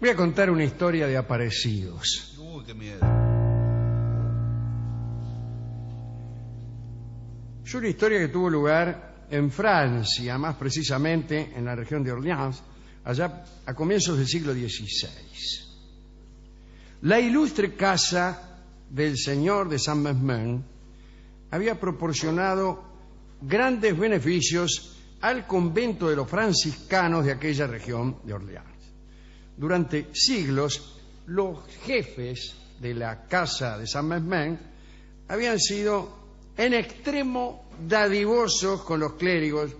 Voy a contar una historia de aparecidos. Uy, qué miedo. Es una historia que tuvo lugar en Francia, más precisamente en la región de Orleans, allá a comienzos del siglo XVI. La ilustre casa del señor de Saint-Mesmin había proporcionado grandes beneficios al convento de los franciscanos de aquella región de Orleans. Durante siglos, los jefes de la casa de Saint-Mesmin habían sido en extremo dadivosos con los clérigos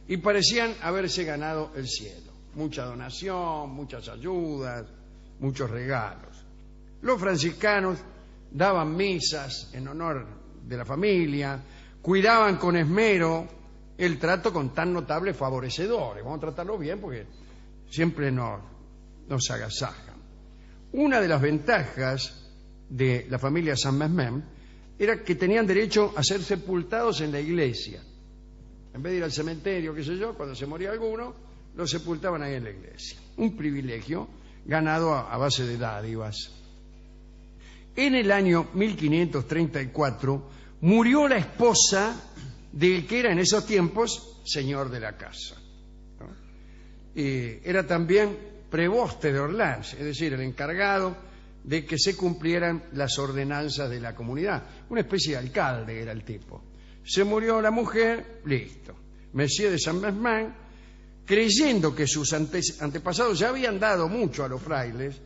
y parecían haberse ganado el cielo. Mucha donación, muchas ayudas, muchos regalos. Los franciscanos daban misas en honor de la familia, cuidaban con esmero el trato con tan notables favorecedores. Vamos a tratarlos bien porque siempre nos agasajan. Una de las ventajas de la familia Saint-Mesmin era que tenían derecho a ser sepultados en la iglesia. En vez de ir al cementerio, qué sé yo, cuando se moría alguno, lo sepultaban ahí en la iglesia. Un privilegio ganado a base de dádivas. En el año 1534 murió la esposa del que era en esos tiempos señor de la casa, ¿no? Era también preboste de Orleans, es decir, el encargado de que se cumplieran las ordenanzas de la comunidad. Una especie de alcalde era el tipo. Se murió la mujer, listo. Monsieur de Saint-Mesmin, creyendo que sus antepasados ya habían dado mucho a los frailes,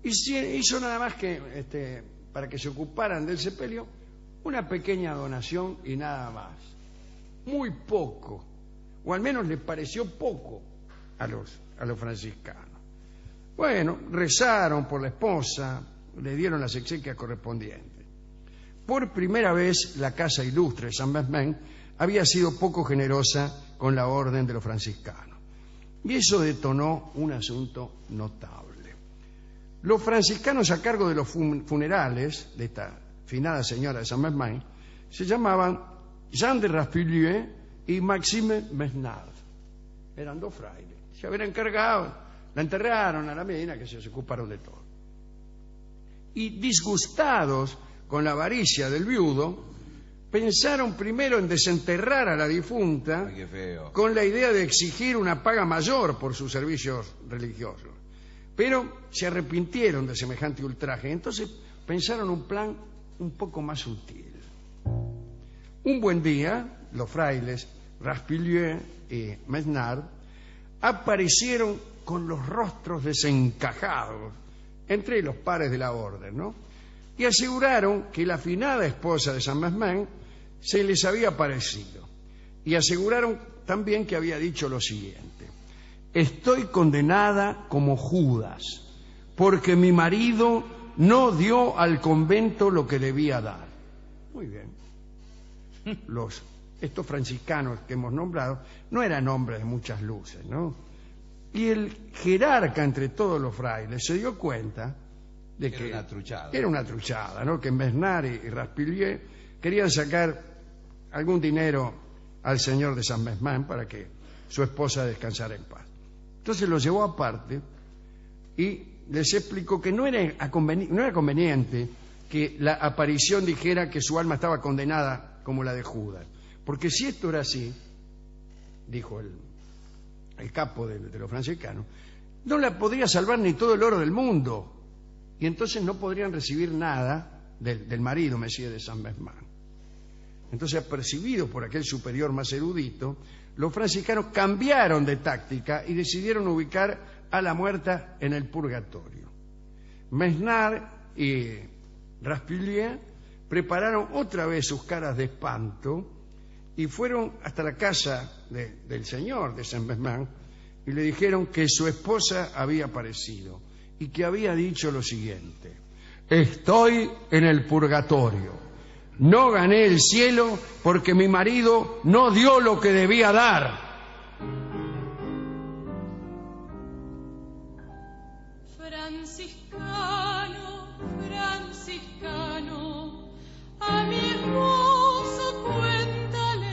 hizo nada más que, para que se ocuparan del sepelio, una pequeña donación y nada más. Muy poco, o al menos les pareció poco a los franciscanos. Bueno, rezaron por la esposa, le dieron las exequias correspondientes. Por primera vez, la casa ilustre de Saint-Mesmin había sido poco generosa con la orden de los franciscanos. Y eso detonó un asunto notable. Los franciscanos a cargo de los funerales de esta finada señora de Saint-Mesmin se llamaban Jean de Raspillieu y Maxime Mesnard. Eran dos frailes. Se habían encargado. La enterraron a la mina, que se ocuparon de todo. Y disgustados con la avaricia del viudo, pensaron primero en desenterrar a la difunta. Ay, qué feo. Con la idea de exigir una paga mayor por sus servicios religiosos. Pero se arrepintieron de semejante ultraje. Entonces pensaron un plan un poco más sutil. Un buen día, los frailes Raspillieu y Mesnard aparecieron con los rostros desencajados entre los pares de la orden, ¿no? Y aseguraron que la afinada esposa de Saint-Mesmin se les había aparecido. Y aseguraron también que había dicho lo siguiente: estoy condenada como Judas, porque mi marido no dio al convento lo que debía dar. Muy bien. Estos franciscanos que hemos nombrado no eran hombres de muchas luces, ¿no? Y el jerarca entre todos los frailes se dio cuenta de que era una truchada, ¿no? Que Mesnard y Raspillieu querían sacar algún dinero al señor de Saint-Mesmin para que su esposa descansara en paz. Entonces los llevó aparte y les explicó que no era conveniente que la aparición dijera que su alma estaba condenada como la de Judas. Porque si esto era así, dijo el capo de los franciscanos, no la podría salvar ni todo el oro del mundo. Y entonces no podrían recibir nada del marido, Mesía de Saint-Mesmin. Entonces, apercibidos por aquel superior más erudito, los franciscanos cambiaron de táctica y decidieron ubicar a la muerta en el purgatorio. Mesnard y Raspillieu prepararon otra vez sus caras de espanto y fueron hasta la casa del señor de Saint-Mesmin y le dijeron que su esposa había aparecido y que había dicho lo siguiente: estoy en el purgatorio, no gané el cielo porque mi marido no dio lo que debía dar. Franciscano, franciscano, a mi esposo cuéntale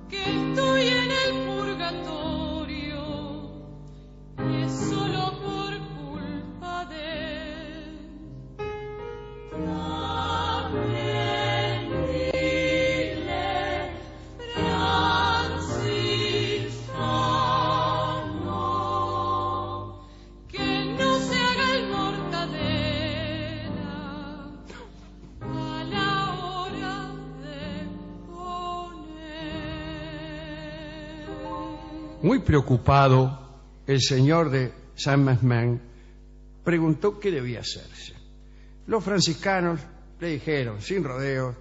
que estoy en el purgatorio Muy preocupado, el señor de Saint-Maixmin preguntó qué debía hacerse. Los franciscanos le dijeron, sin rodeos,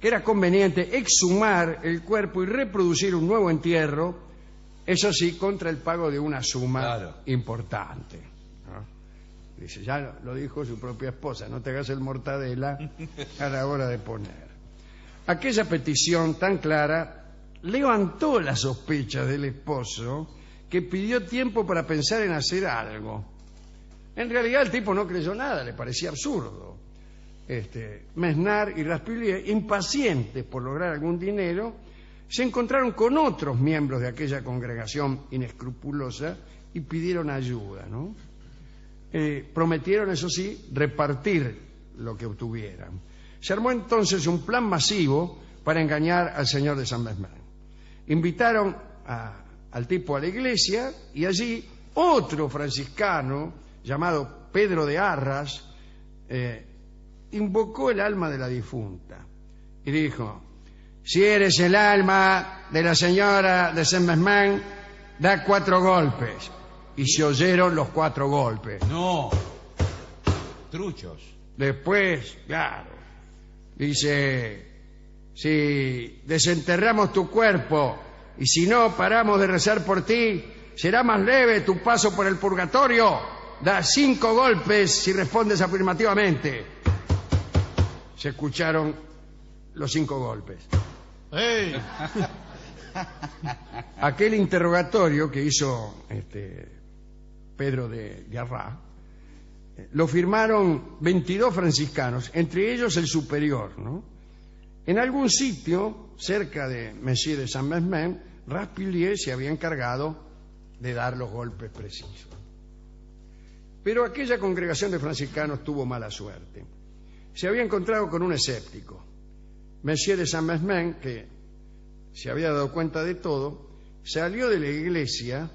que era conveniente exhumar el cuerpo y reproducir un nuevo entierro, eso sí, contra el pago de una suma importante, ¿no? Dice, ya lo dijo su propia esposa, no te hagas el mortadela a la hora de poner. Aquella petición tan clara levantó las sospechas del esposo, que pidió tiempo para pensar en hacer algo. En realidad el tipo no creyó nada, le parecía absurdo. Mesnard y Raspillier, impacientes por lograr algún dinero, se encontraron con otros miembros de aquella congregación inescrupulosa y pidieron ayuda, ¿no? Prometieron, eso sí, repartir lo que obtuvieran. Se armó entonces un plan masivo para engañar al señor de Saint-Maixmin. Invitaron al tipo a la iglesia y allí otro franciscano llamado Pedro de Arras invocó el alma de la difunta y dijo: si eres el alma de la señora de Saint-Maixmin, da 4 golpes. Y se oyeron los 4 golpes. No, truchos. Después, claro, dice: si desenterramos tu cuerpo y si no paramos de rezar por ti, será más leve tu paso por el purgatorio. Da 5 golpes si respondes afirmativamente. Se escucharon los 5 golpes. ¡Ey! Aquel interrogatorio que hizo Pedro de Arras lo firmaron 22 franciscanos, entre ellos el superior, ¿no? En algún sitio cerca de Messier de Saint-Maixmin, Raspillier se había encargado de dar los golpes precisos. Pero aquella congregación de franciscanos tuvo mala suerte. Se había encontrado con un escéptico. Messier de Saint-Maixmin, que se había dado cuenta de todo, salió de la iglesia,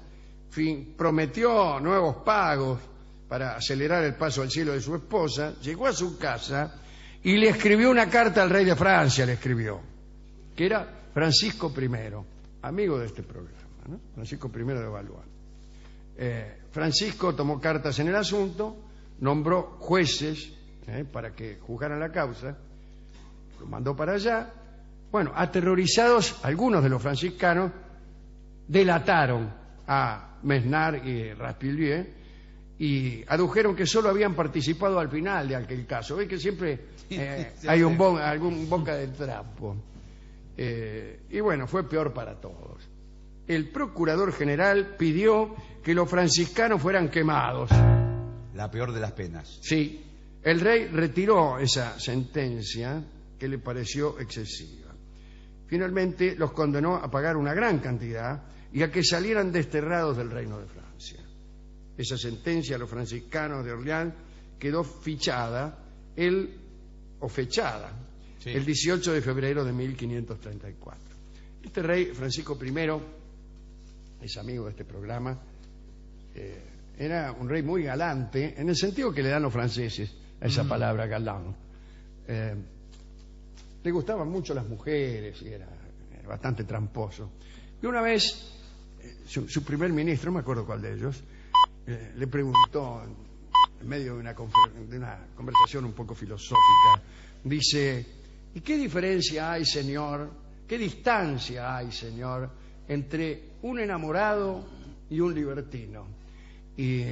prometió nuevos pagos para acelerar el paso al cielo de su esposa, llegó a su casa y le escribió una carta al rey de Francia, le escribió, que era Francisco I, amigo de este programa, ¿no? Francisco I de Valois. Francisco tomó cartas en el asunto, nombró jueces para que juzgaran la causa, lo mandó para allá. Bueno, aterrorizados, algunos de los franciscanos delataron a Mesnard y Raspillier y adujeron que solo habían participado al final de aquel caso. Ve que siempre hay algún boca de trapo. Y bueno, fue peor para todos. El procurador general pidió que los franciscanos fueran quemados. La peor de las penas. Sí, el rey retiró esa sentencia que le pareció excesiva. Finalmente los condenó a pagar una gran cantidad y a que salieran desterrados del reino de Francia. Esa sentencia a los franciscanos de Orleans quedó fechada el 18 de febrero de 1534. Este rey, Francisco I, es amigo de este programa, era un rey muy galante, en el sentido que le dan los franceses a esa palabra galán. Le gustaban mucho las mujeres y era bastante tramposo. Y una vez, su primer ministro, no me acuerdo cuál de ellos, le preguntó, en medio de una conversación un poco filosófica, dice: ¿y qué diferencia hay, señor? ¿Qué distancia hay, señor, entre un enamorado y un libertino? Y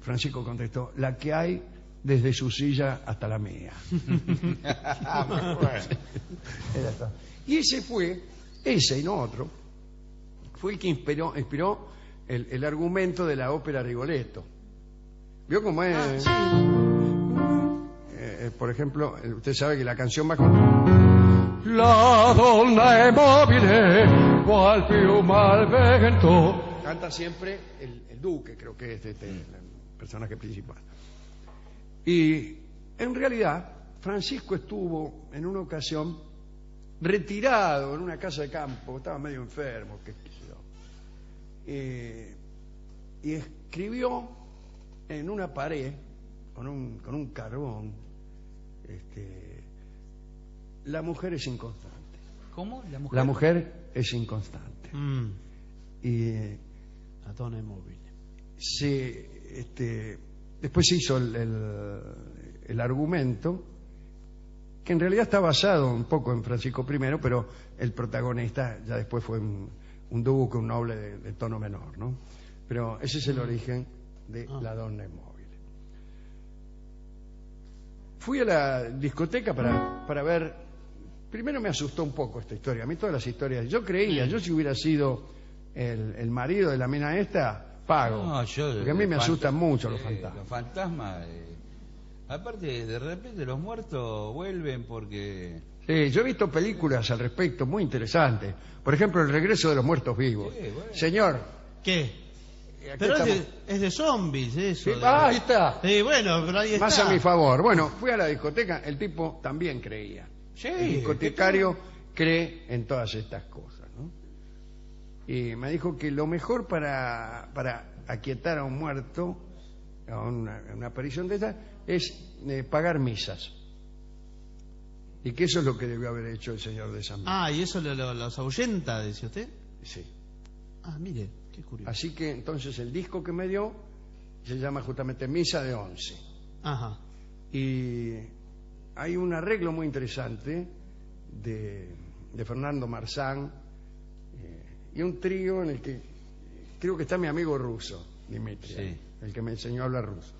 Francisco contestó: la que hay desde su silla hasta la mía. Y ese y no otro, fue el que inspiró el argumento de la ópera Rigoletto. ¿Vio cómo es? Sí. Por ejemplo, usted sabe que la canción va con la donna è mobile, qual più malvento. Canta siempre el duque, creo que es el personaje principal. Y en realidad Francisco estuvo en una ocasión retirado en una casa de campo, estaba medio enfermo, qué sé yo, y escribió en una pared con un carbón: la mujer es inconstante. ¿Cómo? La mujer es inconstante. Y La donna è mobile. Después se hizo el argumento, que en realidad está basado un poco en Francisco I, pero el protagonista ya después fue un duque, un noble de tono menor, ¿no? Pero ese es el origen de La donna è mobile. Fui a la discoteca para ver. Primero me asustó un poco esta historia. A mí todas las historias, yo si hubiera sido el marido de la mina esta, pago. No, porque a mí me asustan mucho los fantasmas. Los fantasmas. Aparte, de repente los muertos vuelven porque... Sí, yo he visto películas al respecto muy interesantes. Por ejemplo, El regreso de los muertos vivos. Sí, bueno. Señor, ¿Qué? aquí Pero estamos. es de zombies, eso. Sí, ahí está. Sí, bueno, pero ahí está. Más a mi favor. Bueno, fui a la discoteca, el tipo también creía. Sí, El discotecario cree en todas estas cosas, ¿no? Y me dijo que lo mejor para aquietar a un muerto, a una aparición de esta, es pagar misas. Y que eso es lo que debió haber hecho el señor de San Miguel. ¿Y eso los ahuyenta, dice usted? Sí. Mire, qué curioso. Así que entonces el disco que me dio se llama justamente Misa de Once. Ajá. Y hay un arreglo muy interesante de Fernando Marzán y un trío en el que creo que está mi amigo ruso, Dimitri, Sí. el que me enseñó a hablar ruso.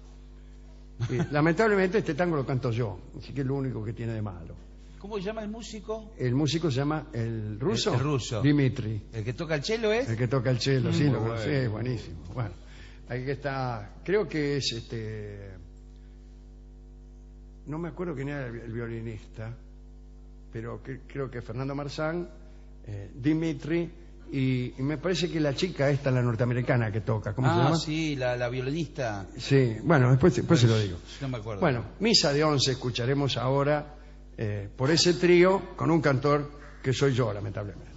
Y, lamentablemente este tango lo canto yo, así que es lo único que tiene de malo. ¿Cómo se llama el músico? El músico se llama el ruso, El ruso. Dimitri, ¿El que toca el cello es? el que toca el cello, sí, lo Muy conocí, bueno. es buenísimo. Bueno, ahí que está, creo que es no me acuerdo quién era el violinista, pero creo que Fernando Marzán, Dimitri, y me parece que la chica esta, la norteamericana que toca, ¿cómo se llama? Sí, la violinista. Sí, bueno, después se lo digo. No me acuerdo. Bueno, Misa de Once escucharemos ahora por ese trío con un cantor que soy yo, lamentablemente.